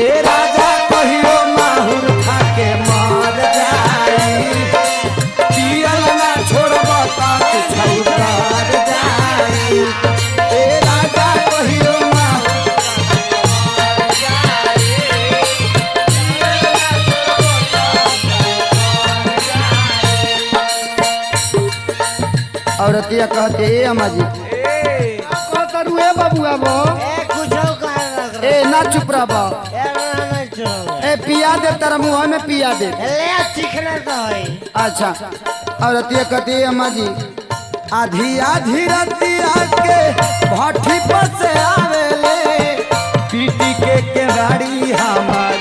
ए राजा कहियो माहुर खा के मर जाई पियल ना छोड़ब त छौकर जाई ए राजा कहियो औरतिया कहते ए अम्मा जी कहतरू ए बबुआ बो ए ना चुप रह ए पिया दे तेरा मुंह में पिया दे ले चिकना तो है। अच्छा औरतिया कहते ए अम्मा जी आधी आधी रतिया के भट्ठी पर से आवेले पीटी के गाड़ी हमार